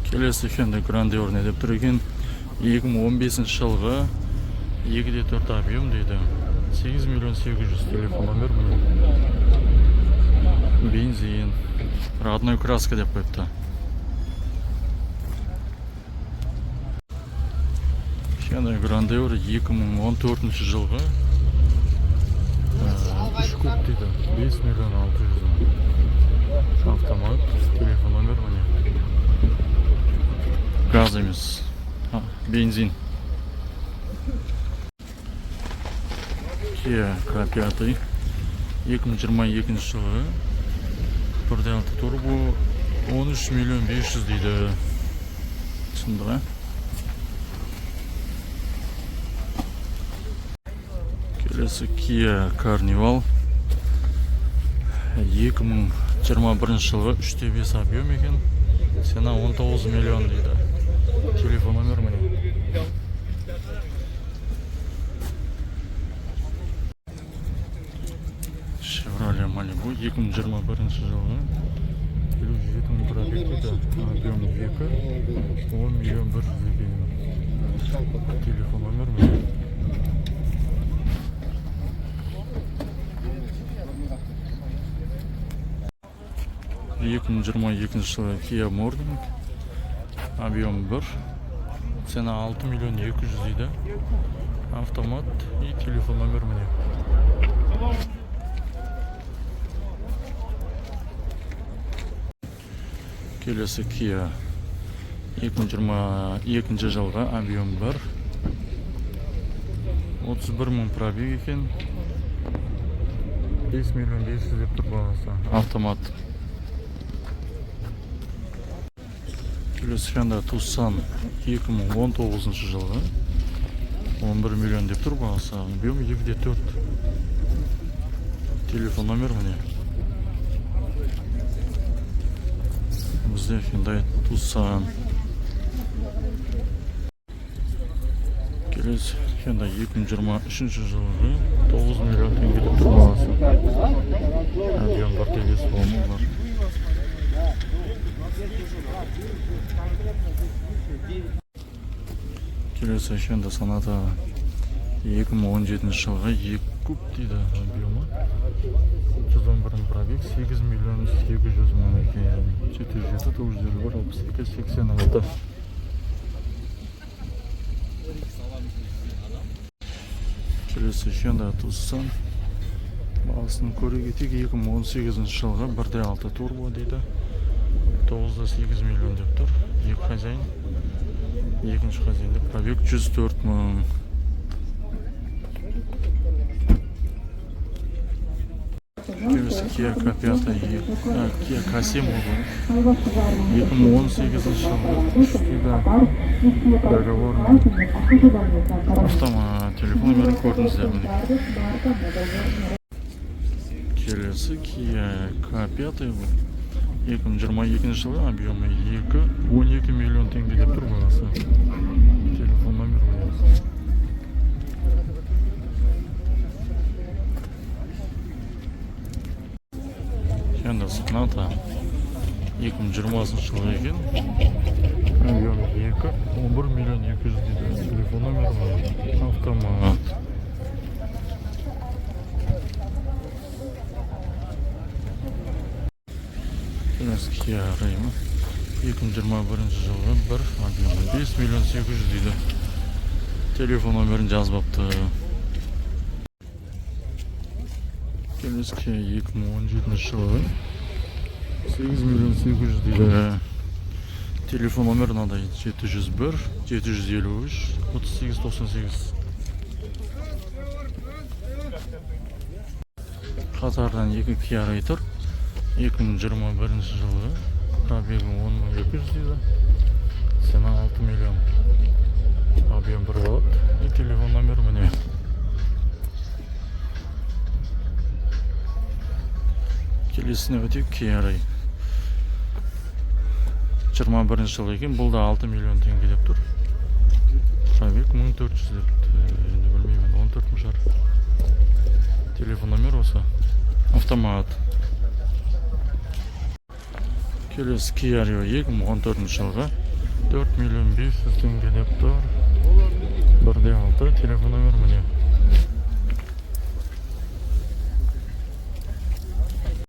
Келесі Hyundai Grandeur не деп тұр екен? 2015 жылғы 2.4 объем дейді. 8 миллион 800 телефон номер міне. Бензин. Родной краска деп қойыпты. Hyundai Grandeur 2014 жылғы 3 куб дейді. 5 миллион 600. Автомат. Телефон номер міне. Газ емес. Бензин. Kia K5 2022 жылы 1.6 турбо 13 миллион 500 дейді. Түсінді ға? Келесі Kia Carnival 2021 жылғы 3.5 объем екен. Цена 19 миллион дейді. Телефон номер міне. Chevrolet Malibu 2021 жылғы 57 мың пробег дейді. Объем 2, 10 миллион 100 екен. Телефон номер міне. жылы Kia Morning объем 1, цена 6 миллион 200 дейді. Автомат и телефон номер міне. Келесі Kia 2022 жылға объем 1, 31 мың пробег екен. 5 миллион 500 деп тұр бағасы. Автомат. Келесі Hyundai Tucson 2019 жылғы 11 миллион деп тұр бағасы. Объем 2.4. Телефон номер міне. Бізде Hyundai Tucson. Келесі Hyundai 2023 жылғы 9 миллион теңге деп тұр бағасы. Объем бар, телефоны бар. Келесі Hyundai Sonata 2017 жылғы 2 куб дейді объемы. 111 пробег, 8 миллион 800 мың екен. 707 901 62 86. Келесі Hyundai Tucson. Бағасын көре кетейік. 2018 жылғы 1.6 турбо дейді. 9,8 миллион деп тұр. Екі хозяин. Екінші хозяинде пробег 104 мың. Келесі Kia K5, Kia K7 болды. 2018 жылғы 3 договорный. Автомат. Телефон номерін көрдіңіздер міне. Келесі Kia K5 бұл. 2022 жылы объемы 2, 12 миллион теңге деп тұр бағасы. Телефон номер болады. Hyundai Sonata 2020 жылы екен. Объем 2, 11 миллион 200 дейді. Телефон номер болады. Автомат. Kia Rio 2021 жылғы 1 объемы 5 миллион 800 дейді. Телефон номерін жазбапты. Келесі Kia 2017 жылғы 8 миллион 800 дейді. Телефон номері мынадай 701 753 38 98. Қатардан 2 Kia Rio тұр. 2021 жылғы пробегі 10.200 дейді. Цена 6 миллион. Объем 1 болады. И телефон номер міне. Келесіне өтейік Kia Rio. 21 жылғы екен. Бұл да 6 миллион теңге деп тұр. Пробег 1400 деп. Енді білмеймін. 14 мұшар. Телефон номер осы. Автомат. Келесі Kia Rio 2014 жылғы 4 миллион 500 теңге деп тұр. 1/6 телефон номер міне.